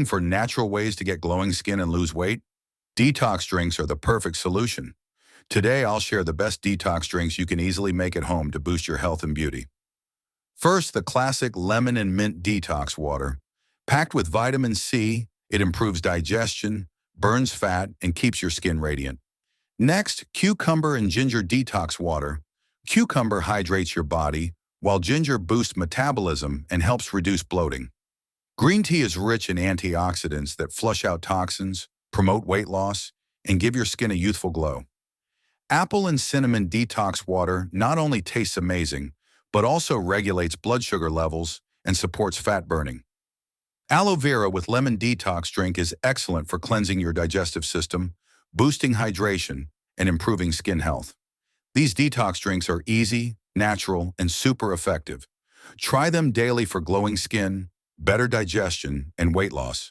For natural ways to get glowing skin and lose weight, detox drinks are the perfect solution. Today, I'll share the best detox drinks you can easily make at home to boost your health and beauty. First, the classic lemon and mint detox water. Packed with vitamin C, it improves digestion, burns fat, and keeps your skin radiant. Next, cucumber and ginger detox water. Cucumber hydrates your body, while ginger boosts metabolism and helps reduce bloating. Green tea is rich in antioxidants that flush out toxins, promote weight loss, and give your skin a youthful glow. Apple and cinnamon detox water not only tastes amazing, but also regulates blood sugar levels and supports fat burning. Aloe vera with lemon detox drink is excellent for cleansing your digestive system, boosting hydration, and improving skin health. These detox drinks are easy, natural, and super effective. Try them daily for glowing skin, better digestion, and weight loss.